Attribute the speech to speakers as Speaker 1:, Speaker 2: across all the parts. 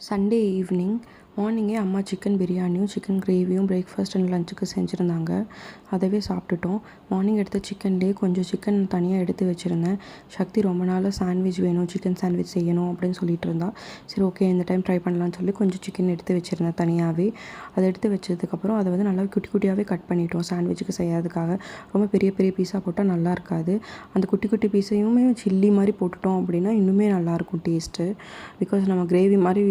Speaker 1: Sunday evening மார்னிங்கே அம்மா chicken பிரியாணியும் சிக்கன் கிரேவியும் பிரேக்ஃபாஸ்ட் அண்ட் லஞ்சுக்கு செஞ்சுருந்தாங்க. அதவே சாப்பிட்டுட்டோம். மார்னிங் எடுத்த சிக்கன்லேயே கொஞ்சம் சிக்கன் தனியாக எடுத்து வச்சுருந்தேன். சக்தி ரொம்ப நாளாக சாண்ட்விச் வேணும், சிக்கன் சாண்ட்விச் செய்யணும் அப்படின்னு சொல்லிட்டு இருந்தா. சரி, ஓகே, இந்த டைம் ட்ரை பண்ணலான்னு சொல்லி கொஞ்சம் சிக்கன் எடுத்து வச்சுருந்தேன் தனியாகவே. அதை எடுத்து வச்சதுக்கப்புறம் அதை வந்து நல்லா குட்டி குட்டியாகவே கட் பண்ணிட்டோம் சாண்ட்விச்சுக்கு செய்யறதுக்காக. ரொம்ப பெரிய பெரிய பீஸாக போட்டால் நல்லா இருக்காது. அந்த குட்டி குட்டி பீஸையுமே சில்லி மாதிரி போட்டுட்டோம் அப்படின்னா இன்னுமே நல்லாயிருக்கும் டேஸ்ட்டு. பிகாஸ் நம்ம கிரேவி மாதிரி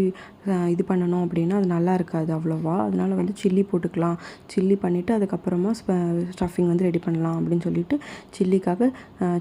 Speaker 1: இது பண்ணணும் அப்படின்னா அது நல்லா இருக்காது அவ்வளோவா. அதனால் வந்து சில்லி போட்டுக்கலாம். சில்லி பண்ணிவிட்டு அதுக்கப்புறமா ஸ்டஃபிங் வந்து ரெடி பண்ணலாம் அப்படின்னு சொல்லிட்டு சில்லிக்காக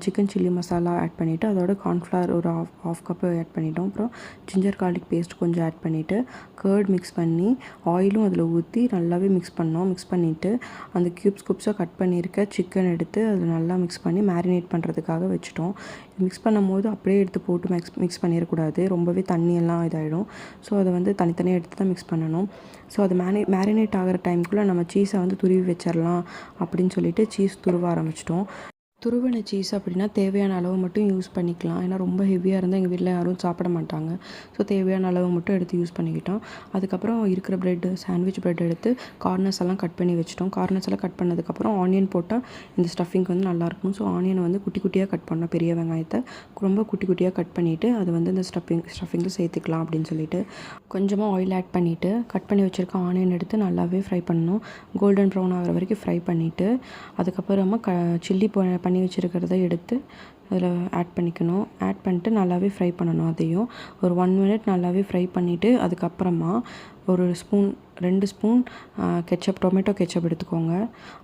Speaker 1: சிக்கன் சில்லி மசாலா ஆட் பண்ணிவிட்டு அதோட கார்ன்ஃப்ளவர் ஒரு ஆஃப் கப்பு ஆட் பண்ணிட்டோம். அப்புறம் ஜிஞ்சர் கார்லிக் பேஸ்ட் கொஞ்சம் ஆட் பண்ணிவிட்டு கர்ட் மிக்ஸ் பண்ணி ஆயிலும் அதில் ஊற்றி நல்லாவே மிக்ஸ் பண்ணோம். மிக்ஸ் பண்ணிவிட்டு அந்த க்யூப்ஸாக கட் பண்ணியிருக்க சிக்கன் எடுத்து அதில் நல்லா மிக்ஸ் பண்ணி மேரினேட் பண்ணுறதுக்காக வச்சுட்டோம். மிக்ஸ் பண்ணும் போது அப்படியே எடுத்து போட்டு மிக்ஸ் பண்ணிடக்கூடாது, ரொம்பவே தண்ணியெல்லாம் இதாகிடும். ஸோ அதை வந்து தனித்தனியாக எடுத்து தான் மிக்ஸ் பண்ணணும். ஸோ அது மேரினேட் ஆகிற டைமுக்குள்ளே நம்ம சீஸை வந்து துருவி வச்சிடலாம் அப்படின்னு சொல்லிட்டு சீஸ் துருவ ஆரம்பிச்சிட்டோம். துருவின சீஸ் அப்படின்னா தேவையான அளவு மட்டும் யூஸ் பண்ணிக்கலாம். ஏன்னா ரொம்ப ஹெவியாக இருந்தால் எங்கள் வீட்டில் யாரும் சாப்பிட மாட்டாங்க. ஸோ தேவையான அளவு மட்டும் எடுத்து யூஸ் பண்ணிக்கிட்டோம். அதுக்கப்புறம் இருக்கிற ப்ரெட்டு, சாண்ட்விச் ப்ரெட் எடுத்து கார்னர்ஸ் எல்லாம் கட் பண்ணி வச்சுட்டோம். கார்னர்ஸ் எல்லாம் கட் பண்ணதுக்கப்புறம் ஆனியன் போட்டால் இந்த ஸ்டஃபிங்க்கு வந்து நல்லாயிருக்கும். ஸோ ஆனியனை வந்து குட்டி குட்டியாக கட் பண்ணோம். பெரிய வெங்காயத்தை ரொம்ப குட்டி குட்டியாக கட் பண்ணிவிட்டு அதை வந்து இந்த ஸ்டஃபிங்கில் சேர்த்துக்கலாம் அப்படின்னு சொல்லிட்டு கொஞ்சமாக ஆயில் ஆட் பண்ணிவிட்டு கட் பண்ணி வச்சுருக்க ஆனியன் எடுத்து நல்லாவே ஃப்ரை பண்ணணும். கோல்டன் ப்ரௌன் ஆகிற வரைக்கும் ஃப்ரை பண்ணிவிட்டு அதுக்கப்புறமா சில்லி பண்ணி வச்சுருக்கிறத எடுத்து அதில் ஆட் பண்ணிக்கணும். ஆட் பண்ணிட்டு நல்லாவே ஃப்ரை பண்ணணும். அதையும் ஒரு 1 மினிட் நல்லாவே ஃப்ரை பண்ணிவிட்டு அதுக்கப்புறமா ஒரு 2 ஸ்பூன் டொமேட்டோ கெச்சப் எடுத்துக்கோங்க.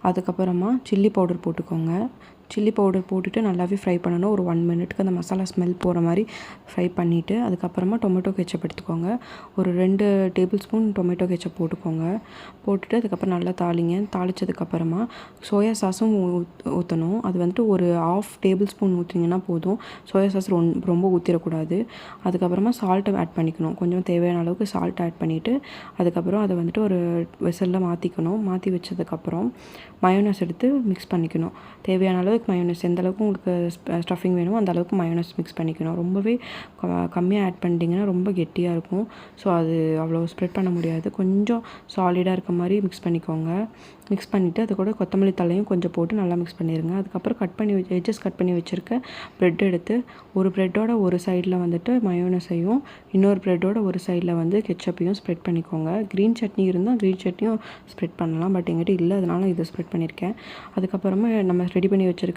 Speaker 1: அதுக்கப்புறமா சில்லி பவுடர் போட்டுக்கோங்க. சில்லி பவுடர் போட்டுட்டு நல்லாவே ஃப்ரை பண்ணணும். ஒரு 1 மினிட்டுக்கு அந்த மசாலா ஸ்மெல் போகிற மாதிரி ஃப்ரை பண்ணிவிட்டு அதுக்கப்புறமா டொமேட்டோ கெச்சப் எடுத்துக்கோங்க. ஒரு 2 டேபிள் ஸ்பூன் டொமேட்டோ கெச்சப் போட்டுக்கோங்க. போட்டுட்டு அதுக்கப்புறம் நல்லா தாளித்ததுக்கப்புறமா சோயா சாஸும் ஊற்றணும். அது வந்துட்டு ஒரு 1/2 டேபிள் ஸ்பூன் ஊற்றிங்கன்னா போதும். சோயா சாஸ் ரொம்ப ஊற்றிடக்கூடாது. அதுக்கப்புறமா சால்ட்டை ஆட் பண்ணிக்கணும். கொஞ்சம் தேவையான அளவுக்கு சால்ட் ஆட் பண்ணிவிட்டு அதுக்கப்புறம் அதை வந்துட்டு ஒரு வெசலில் மாற்றி வச்சதுக்கப்புறம் மயோனஸ் எடுத்து மிக்ஸ் பண்ணிக்கணும். தேவையான அளவுக்கு மயோனஸ், எந்த அளவுக்கு உங்களுக்கு ஸ்டஃபிங் வேணுமோ அந்த அளவுக்கு மயோனஸ் மிக்ஸ் பண்ணிக்கணும். ரொம்பவே கம்மியாக ஆட் பண்ணிட்டீங்கன்னா ரொம்ப கெட்டியாக இருக்கும். ஸோ அது அவ்வளோ ஸ்ப்ரெட் பண்ண முடியாது. கொஞ்சம் சாலிடாக இருக்க மாதிரி மிக்ஸ் பண்ணிக்கோங்க. மிக்ஸ் பண்ணிவிட்டு அது கூட கொத்தமல்லி தழையும் கொஞ்சம் போட்டு நல்லா மிக்ஸ் பண்ணிடுங்க. அதுக்கப்புறம் எட்ஜஸ் கட் பண்ணி வச்சுருக்க ப்ரெட் எடுத்து ஒரு ப்ரெட்டோட ஒரு சைடில் வந்துட்டு மயோனஸையும் இன்னொரு ப்ரெட்டோட ஒரு சைடில் வந்து கெச்சப்பையும் ஸ்ப்ரெட் பண்ணிக்கோங்க. க்ரீன் சட்னி இருந்தால் க்ரீன் சட்னியும் ஸ்ப்ரெட் பண்ணலாம். பட் எங்கிட்ட இல்லை, அதனால இதை ஸ்ப்ரெட் பண்ணியிருக்கேன். அதுக்கப்புறமா நம்ம ரெடி பண்ணி வச்சுருக்க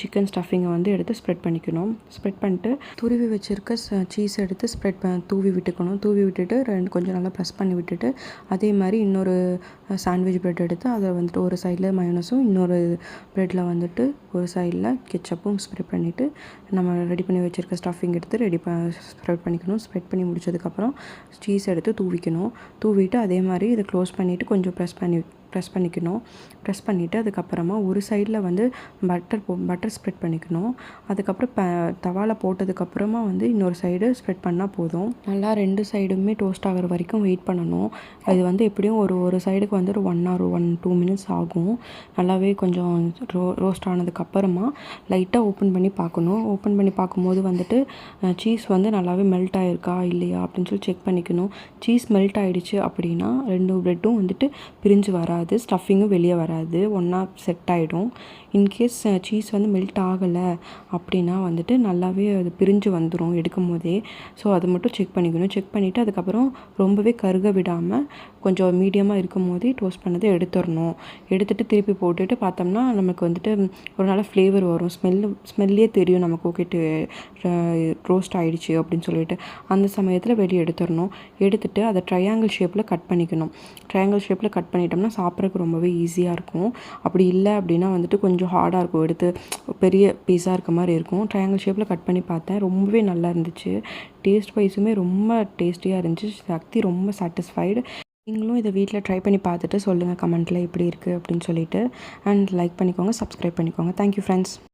Speaker 1: சிக்கன் ஸ்டஃபிங்கை வந்து எடுத்து ஸ்ப்ரெட் பண்ணிக்கணும். ஸ்ப்ரெட் பண்ணிட்டு துருவி வச்சுருக்க சீஸ் எடுத்து தூவி விட்டுட்டு கொஞ்சம் நல்லா ப்ரெஸ் பண்ணி விட்டுட்டு அதே மாதிரி இன்னொரு சாண்ட்விச் ப்ரெட் எடுத்து அதை வந்துட்டு ஒரு சைடில் மயோனஸும் இன்னொரு ப்ரெட்டில் வந்துட்டு ஒரு சைடில் கெச்சப்பும் ஸ்ப்ரெட் பண்ணிவிட்டு நம்ம ரெடி பண்ணி வச்சுருக்க ஸ்டஃபிங் எடுத்து ஸ்ப்ரெட் பண்ணிக்கணும். ஸ்ப்ரெட் பண்ணி முடிச்சதுக்கப்புறம் சீஸ் எடுத்து தூவிட்டு அதே மாதிரி இதை க்ளோஸ் பண்ணிவிட்டு கொஞ்சம் ப்ரெஸ் பண்ணிக்கணும். ப்ரெஸ் பண்ணிவிட்டு அதுக்கப்புறமா ஒரு சைடில் வந்து பட்டர் ஸ்ப்ரெட் பண்ணிக்கணும். அதுக்கப்புறம் தவாவில் போட்டதுக்கப்புறமா வந்து இன்னொரு சைடு ஸ்ப்ரெட் பண்ணால் போதும். நல்லா 2 சைடுமே டோஸ்ட் ஆகிற வரைக்கும் வெயிட் பண்ணணும். அது வந்து எப்படியும் ஒரு சைடுக்கு வந்து ஒரு 1-2 மினிட்ஸ் ஆகும். நல்லாவே கொஞ்சம் ரோஸ்ட் ஆனதுக்கப்புறமா லைட்டாக ஓப்பன் பண்ணி பார்க்கணும். ஓப்பன் பண்ணி பார்க்கும்போது வந்துட்டு சீஸ் வந்து நல்லாவே மெல்ட் ஆகிருக்கா இல்லையா அப்படின்னு சொல்லி செக் பண்ணிக்கணும். சீஸ் மெல்ட் ஆகிடுச்சு அப்படின்னா 2 ப்ரெட்டும் வந்துட்டு பிரிஞ்சு வராது, ஸ்டஃபிங்கும் வெளியே வராது, ஒன்றா செட் ஆகிடும். இன்கேஸ் சீஸ் வந்து மெல்ட் ஆகலை அப்படின்னா வந்துட்டு நல்லாவே அது பிரிஞ்சு வந்துடும் எடுக்கும் போதே. ஸோ அதை மட்டும் செக் பண்ணிக்கணும். செக் பண்ணிவிட்டு அதுக்கப்புறம் ரொம்பவே கருக விடாமல் கொஞ்சம் மீடியமாக இருக்கும் போதே டோஸ்ட் பண்ணதை எடுத்துட்டு திருப்பி போட்டுட்டு பார்த்தோம்னா நமக்கு வந்துட்டு ஒரு நல்ல ஃப்ளேவர் வரும். ஸ்மெல்லே தெரியும் நமக்கு ஓகே ரோஸ்ட் ஆகிடுச்சு அப்படின்னு சொல்லிட்டு. அந்த சமயத்தில் வெளியே எடுத்துட்டு அதை ட்ரையாங்கிள் ஷேப்பில் கட் பண்ணிக்கணும். ட்ரையாங்கிள் ஷேப்பில் கட் பண்ணிட்டோம்னா சாப்பிட்றதுக்கு ரொம்பவே ஈஸியாக இருக்கும். அப்படி இல்லை அப்படின்னா வந்துட்டு கொஞ்சம் ஹார்டாக இருக்கும், எடுத்து பெரிய பீஸாக இருக்க மாதிரி இருக்கும். ட்ரையாங்கிள் ஷேப்பில் கட் பண்ணி பார்த்தேன், ரொம்பவே நல்லா இருந்துச்சு. டேஸ்ட் வைஸுமே ரொம்ப டேஸ்டியாக இருந்துச்சு. சக்தி ரொம்ப சாட்டிஸ்ஃபைடு. நீங்களும் இதை வீட்டில் ட்ரை பண்ணி பார்த்துட்டு சொல்லுங்கள் கமெண்ட்டில் எப்படி இருக்குது அப்படின்னு சொல்லிட்டு. அண்ட் லைக் பண்ணிக்கோங்க, சப்ஸ்கிரைப் பண்ணிக்கோங்க. Thank you friends.